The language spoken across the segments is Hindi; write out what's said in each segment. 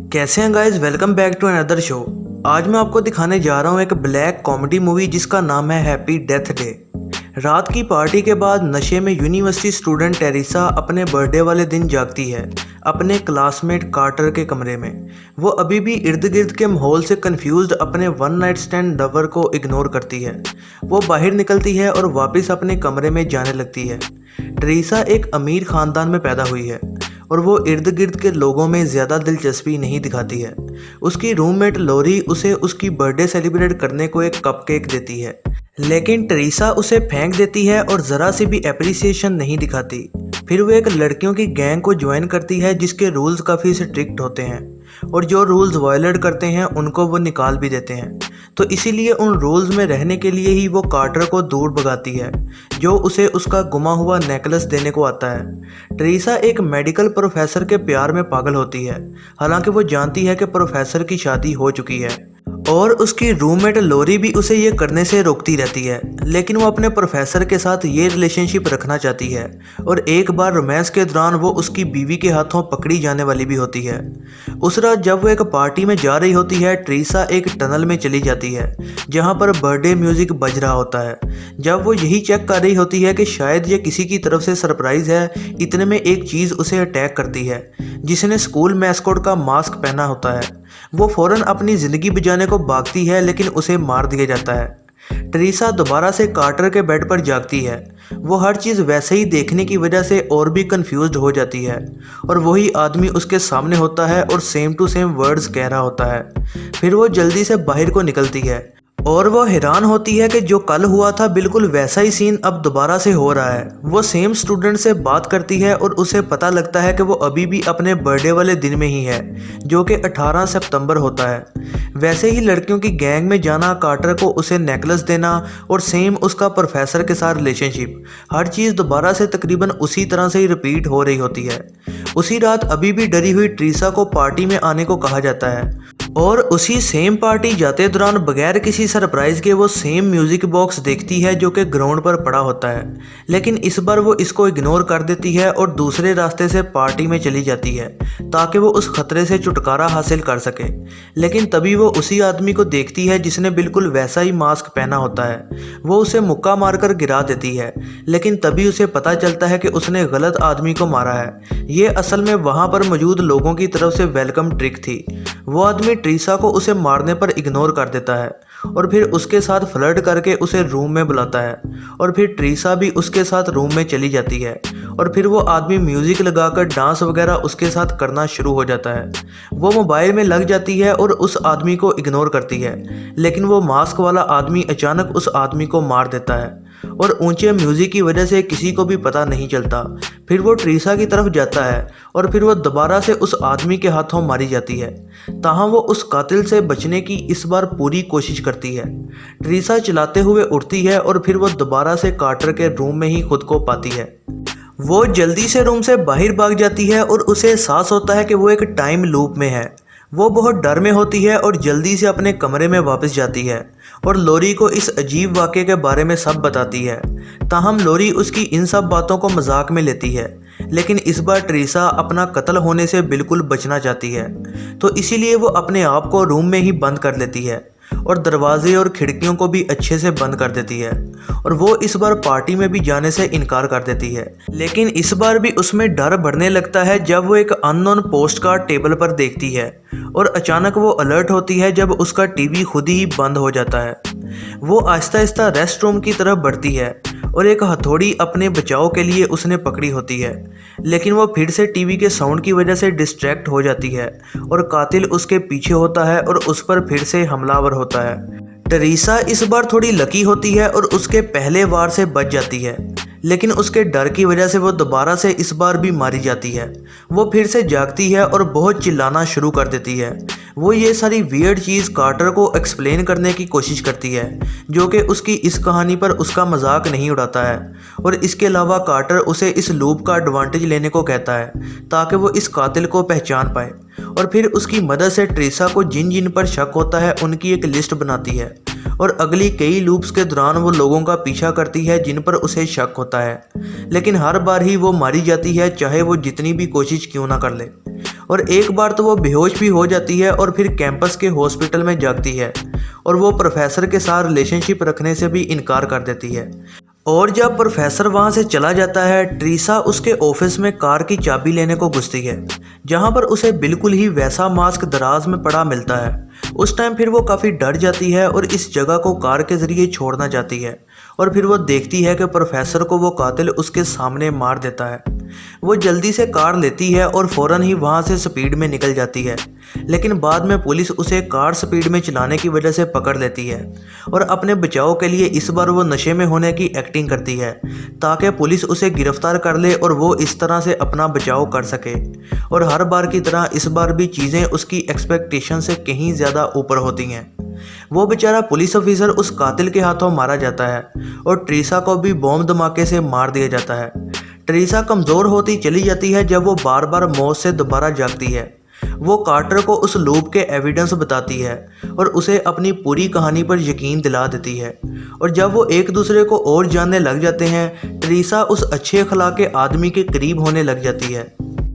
कैसे हैं guys, welcome back to another show. आज मैं आपको दिखाने जा रहा हूँ एक ब्लैक कॉमेडी मूवी जिसका नाम है हैप्पी डेथ डे। रात की पार्टी के बाद नशे में यूनिवर्सिटी स्टूडेंट टेरिसा अपने बर्थडे वाले दिन जागती है अपने क्लासमेट कार्टर के कमरे में। वो अभी भी इर्द गिर्द के माहौल से कंफ्यूज्ड अपने वन नाइट स्टैंड लवर को इग्नोर करती है। वो बाहर निकलती है और वापस अपने कमरे में जाने लगती है। टेरिसा एक अमीर ख़ानदान में पैदा हुई है और वो इर्द गिर्द के लोगों में ज़्यादा दिलचस्पी नहीं दिखाती है। उसकी रूममेट लोरी उसे उसकी बर्थडे सेलिब्रेट करने को एक कपकेक देती है, लेकिन टेरिसा उसे फेंक देती है और ज़रा सी भी एप्रिसिएशन नहीं दिखाती। फिर वो एक लड़कियों की गैंग को ज्वाइन करती है जिसके रूल्स काफ़ी स्ट्रिक्ट होते हैं और जो रूल्स वायलेट करते हैं उनको वो निकाल भी देते हैं। तो इसीलिए उन रूल्स में रहने के लिए ही वो कार्टर को दूर भगाती है जो उसे उसका गुमा हुआ नेकलेस देने को आता है। टेरिसा एक मेडिकल प्रोफेसर के प्यार में पागल होती है, हालांकि वो जानती है कि प्रोफेसर की शादी हो चुकी है और उसकी रूममेट लोरी भी उसे ये करने से रोकती रहती है, लेकिन वो अपने प्रोफेसर के साथ ये रिलेशनशिप रखना चाहती है और एक बार रोमांस के दौरान वो उसकी बीवी के हाथों पकड़ी जाने वाली भी होती है। उस रात जब वो एक पार्टी में जा रही होती है, टेरिसा एक टनल में चली जाती है जहाँ पर बर्थडे म्यूजिक बज रहा होता है। जब वो यही चेक कर रही होती है कि शायद ये किसी की तरफ से सरप्राइज है, इतने में एक चीज़ उसे अटैक करती है जिसने स्कूल मैस्कॉट का मास्क पहना होता है। वो फ़ौरन अपनी ज़िंदगी बचाने को भागती है, लेकिन उसे मार दिया जाता है। टेरिसा दोबारा से कार्टर के बेड पर जागती है। वो हर चीज़ वैसे ही देखने की वजह से और भी कंफ्यूज्ड हो जाती है और वही आदमी उसके सामने होता है और सेम टू सेम वर्ड्स कह रहा होता है। फिर वो जल्दी से बाहर को निकलती है और वो हैरान होती है कि जो कल हुआ था बिल्कुल वैसा ही सीन अब दोबारा से हो रहा है। वो सेम स्टूडेंट से बात करती है और उसे पता लगता है कि वो अभी भी अपने बर्थडे वाले दिन में ही है जो कि 18 सितंबर होता है। वैसे ही लड़कियों की गैंग में जाना, कार्टर को उसे नेकलेस देना और सेम उसका प्रोफेसर के साथ रिलेशनशिप, हर चीज़ दोबारा से तकरीबन उसी तरह से ही रिपीट हो रही होती है। उसी रात अभी भी डरी हुई टेरिसा को पार्टी में आने को कहा जाता है और उसी सेम पार्टी जाते दौरान बगैर किसी सरप्राइज के वो सेम म्यूज़िक बॉक्स देखती है जो कि ग्राउंड पर पड़ा होता है, लेकिन इस बार वो इसको इग्नोर कर देती है और दूसरे रास्ते से पार्टी में चली जाती है ताकि वो उस खतरे से छुटकारा हासिल कर सके। लेकिन तभी वो उसी आदमी को देखती है जिसने बिल्कुल वैसा ही मास्क पहना होता है। वो उसे मुक्का मारकर गिरा देती है, लेकिन तभी उसे पता चलता है कि उसने गलत आदमी को मारा है। ये असल में वहाँ पर मौजूद लोगों की तरफ से वेलकम ट्रिक थी। वो आदमी टेरिसा को उसे मारने पर इग्नोर कर देता है और फिर उसके साथ फ्लर्ट करके उसे रूम में बुलाता है और फिर टेरिसा भी उसके साथ रूम में चली जाती है और फिर वो आदमी म्यूज़िक लगाकर डांस वगैरह उसके साथ करना शुरू हो जाता है। वो मोबाइल में लग जाती है और उस आदमी को इग्नोर करती है, लेकिन वो मास्क वाला आदमी अचानक उस आदमी को मार देता है और ऊंचे म्यूज़िक की वजह से किसी को भी पता नहीं चलता। फिर वो टेरिसा की तरफ जाता है और फिर वो दोबारा से उस आदमी के हाथों मारी जाती है। ताहम वो उस कातिल से बचने की इस बार पूरी कोशिश करती है। टेरिसा चलाते हुए उठती है और फिर वो दोबारा से कार्टर के रूम में ही खुद को पाती है। वो जल्दी से रूम से बाहर भाग जाती है और उसे एहसास होता है कि वो एक टाइम लूप में है। वो बहुत डर में होती है और जल्दी से अपने कमरे में वापस जाती है और लोरी को इस अजीब वाक़े के बारे में सब बताती है। ताहम लोरी उसकी इन सब बातों को मजाक में लेती है, लेकिन इस बार टेरिसा अपना कत्ल होने से बिल्कुल बचना चाहती है, तो इसीलिए वो अपने आप को रूम में ही बंद कर लेती है और दरवाजे और खिड़कियों को भी अच्छे से बंद कर देती है और वो इस बार पार्टी में भी जाने से इनकार कर देती है। लेकिन इस बार भी उसमें डर बढ़ने लगता है जब वो एक अननोन पोस्ट कार्ड टेबल पर देखती है और अचानक वो अलर्ट होती है जब उसका टीवी खुद ही बंद हो जाता है। वो आहिस्ता आहिस्ता रेस्ट रूम की तरफ बढ़ती है और एक हथौड़ी अपने बचाव के लिए उसने पकड़ी होती है, लेकिन वो फिर से टीवी के साउंड की वजह से डिस्ट्रैक्ट हो जाती है और कातिल उसके पीछे होता है और उस पर फिर से हमलावर होता है। टेरिसा इस बार थोड़ी लकी होती है और उसके पहले वार से बच जाती है, लेकिन उसके डर की वजह से वो दोबारा से इस बार भी मारी जाती है। वो फिर से जागती है और बहुत चिल्लाना शुरू कर देती है। वो ये सारी वियर्ड चीज़ कार्टर को एक्सप्लेन करने की कोशिश करती है, जो कि उसकी इस कहानी पर उसका मजाक नहीं उड़ाता है और इसके अलावा कार्टर उसे इस लूप का एडवांटेज लेने को कहता है ताकि वो इस कातिल को पहचान पाए और फिर उसकी मदद से टेरिसा को जिन जिन पर शक होता है उनकी एक लिस्ट बनाती है और अगली कई लूप्स के दौरान वो लोगों का पीछा करती है जिन पर उसे शक होता है, लेकिन हर बार ही वो मारी जाती है चाहे वो जितनी भी कोशिश क्यों ना कर ले। और एक बार तो वो बेहोश भी हो जाती है और फिर कैंपस के हॉस्पिटल में जागती है और वो प्रोफेसर के साथ रिलेशनशिप रखने से भी इनकार कर देती है। और जब प्रोफेसर वहाँ से चला जाता है, ट्रीसा उसके ऑफिस में कार की चाबी लेने को घुसती है, जहाँ पर उसे बिल्कुल ही वैसा मास्क दराज में पड़ा मिलता है। उस टाइम फिर वो काफ़ी डर जाती है और इस जगह को कार के ज़रिए छोड़ना चाहती है और फिर वो देखती है कि प्रोफेसर को वो कातिल उसके सामने मार देता है। वो जल्दी से कार लेती है और फ़ौरन ही वहाँ से स्पीड में निकल जाती है, लेकिन बाद में पुलिस उसे कार स्पीड में चलाने की वजह से पकड़ लेती है और अपने बचाव के लिए इस बार वो नशे में होने की एक्टिंग करती है ताकि पुलिस उसे गिरफ्तार कर ले और वो इस तरह से अपना बचाव कर सके। और हर बार की तरह इस बार भी चीज़ें उसकी एक्सपेक्टेशन से कहीं ज़्यादा ऊपर होती हैं। वो बेचारा पुलिस ऑफिसर उस कातिल के हाथों मारा जाता है और ट्रीसा को भी बॉम्ब धमाके से मार दिया जाता है। ट्रीसा कमज़ोर होती चली जाती है जब वो बार बार मौत से दोबारा जागती है। वो कार्टर को उस लूप के एविडेंस बताती है और उसे अपनी पूरी कहानी पर यकीन दिला देती है। और जब वो एक दूसरे को और जानने लग जाते हैं, ट्रीसा उस अच्छे अखलाक के आदमी के करीब होने लग जाती है।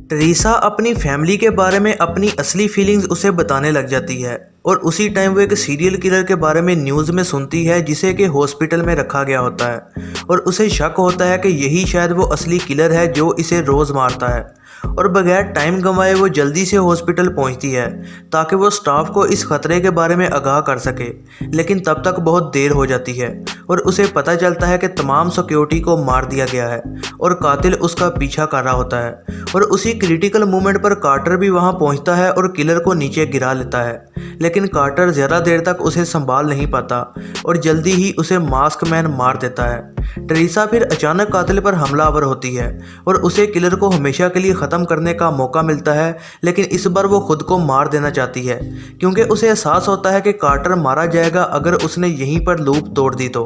ट्रीसा अपनी फैमिली के बारे में अपनी असली फीलिंग्स उसे बताने लग जाती है और उसी टाइम वो एक सीरियल किलर के बारे में न्यूज़ में सुनती है जिसे कि हॉस्पिटल में रखा गया होता है और उसे शक होता है कि यही शायद वो असली किलर है जो इसे रोज़ मारता है। और बगैर टाइम गंवाए वो जल्दी से हॉस्पिटल पहुंचती है ताकि वो स्टाफ को इस खतरे के बारे में आगाह कर सके, लेकिन तब तक बहुत देर हो जाती है और उसे पता चलता है कि तमाम सिक्योरिटी को मार दिया गया है और कातिल उसका पीछा कर रहा होता है। और उसी क्रिटिकल मोमेंट पर कार्टर भी वहां पहुंचता है और किलर को नीचे गिरा लेता है, लेकिन कार्टर ज़्यादा देर तक उसे संभाल नहीं पाता और जल्दी ही उसे मास्क मैन मार देता है। ट्रीसा फिर अचानक कातिल पर हमलावर होती है और उसे किलर को हमेशा के लिए ख़त्म करने का मौका मिलता है, लेकिन इस बार वो खुद को मार देना चाहती है क्योंकि उसे एहसास होता है कि कार्टर मारा जाएगा अगर उसने यहीं पर लूप तोड़ दी तो।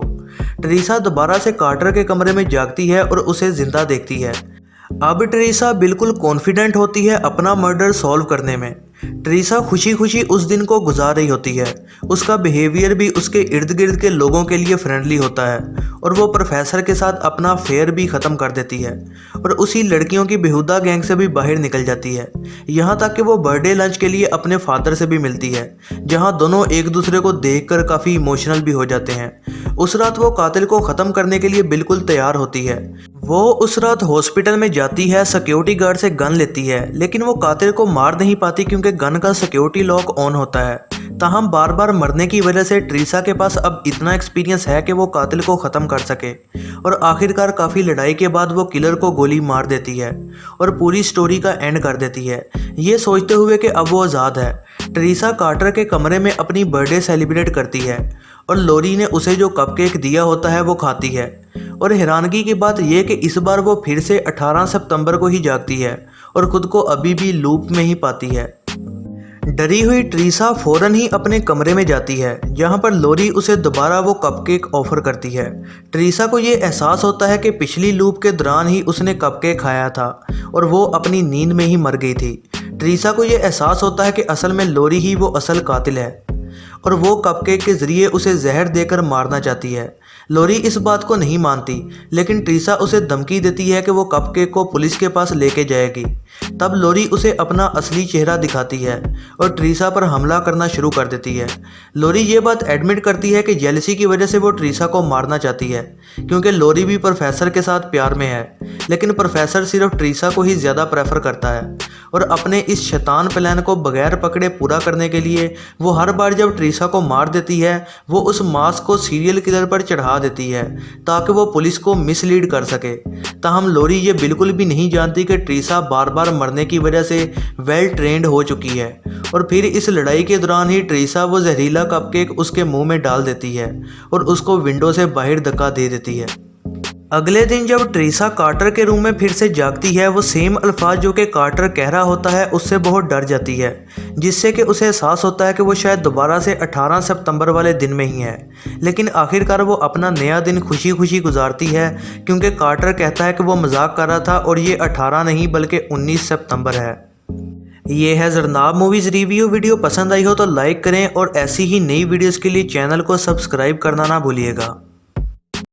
ट्रीसा दोबारा से कार्टर के कमरे में जागती है और उसे जिंदा देखती है। अब ट्रीसा बिल्कुल कॉन्फिडेंट होती है अपना मर्डर सॉल्व करने में। ट्रीसा खुशी खुशी उस दिन को गुजार रही होती है। उसका बिहेवियर भी उसके इर्द गिर्द के लोगों के लिए फ्रेंडली होता है और वो प्रोफेसर के साथ अपना फेयर भी ख़त्म कर देती है और उसी लड़कियों की बेहुदा गैंग से भी बाहर निकल जाती है। यहाँ तक कि वो बर्थडे लंच के लिए अपने फादर से भी मिलती है, जहाँ दोनों एक दूसरे को देखकर काफ़ी इमोशनल भी हो जाते हैं। उस रात वो कातिल को ख़त्म करने के लिए बिल्कुल तैयार होती है। वो उस रात हॉस्पिटल में जाती है, सिक्योरिटी गार्ड से गन लेती है, लेकिन वो कातिल को मार नहीं पाती क्योंकि गन का सिक्योरिटी लॉक ऑन होता है। ताहम बार बार मरने की वजह से ट्रीसा के पास अब इतना एक्सपीरियंस है कि वो कातिल को ख़त्म कर सके और आखिरकार काफ़ी लड़ाई के बाद वो किलर को गोली मार देती है और पूरी स्टोरी का एंड कर देती है, ये सोचते हुए कि अब वो आज़ाद है। ट्रीसा कार्टर के कमरे में अपनी बर्थडे सेलिब्रेट करती है और लोरी ने उसे जो कपकेक दिया होता है वो खाती है। और हैरानगी की बात यह कि इस बार वो फिर से 18 सितंबर को ही जागती है और खुद को अभी भी लूप में ही पाती है। डरी हुई ट्रीसा फौरन ही अपने कमरे में जाती है, जहां पर लोरी उसे दोबारा वो कपकेक ऑफर करती है। ट्रीसा को ये एहसास होता है कि पिछली लूप के दौरान ही उसने कपकेक खाया था और वो अपनी नींद में ही मर गई थी। ट्रीसा को ये एहसास होता है कि असल में लोरी ही वो असल कातिल है और वो कपकेक के ज़रिए उसे जहर देकर मारना चाहती है। लोरी इस बात को नहीं मानती, लेकिन ट्रीसा उसे धमकी देती है कि वो कपकेक को पुलिस के पास लेके जाएगी। तब लोरी उसे अपना असली चेहरा दिखाती है और ट्रीसा पर हमला करना शुरू कर देती है। लोरी ये बात एडमिट करती है कि जेलसी की वजह से वो ट्रीसा को मारना चाहती है, क्योंकि लोरी भी प्रोफेसर के साथ प्यार में है, लेकिन प्रोफेसर सिर्फ ट्रीसा को ही ज़्यादा प्रेफर करता है। और अपने इस शैतान प्लान को बगैर पकड़े पूरा करने के लिए वो हर बार जब ट्रीसा को मार देती है, वो उस मास्क को सीरियल किलर पर चढ़ा देती है ताकि वो पुलिस को मिसलीड कर सके। ताहम लोरी ये बिल्कुल भी नहीं जानती कि ट्रीसा बार बार मरने की वजह से वेल ट्रेंड हो चुकी है और फिर इस लड़ाई के दौरान ही ट्रीसा वो जहरीला कपकेक उसके मुंह में डाल देती है और उसको विंडो से बाहर धक्का दे देती है। अगले दिन जब ट्रीसा कार्टर के रूम में फिर से जागती है, वो सेम अल्फाज जो कि कार्टर कह रहा होता है उससे बहुत डर जाती है, जिससे कि उसे एहसास होता है कि वो शायद दोबारा से 18 सितंबर वाले दिन में ही है। लेकिन आखिरकार वो अपना नया दिन खुशी खुशी गुजारती है, क्योंकि कार्टर कहता है कि वो मजाक कर रहा था और ये 18 नहीं बल्कि 19 सितंबर है। ये है ज़रनाब मूवीज़ रिव्यू। वीडियो पसंद आई हो तो लाइक करें और ऐसी ही नई वीडियोज़ के लिए चैनल को सब्सक्राइब करना ना भूलिएगा।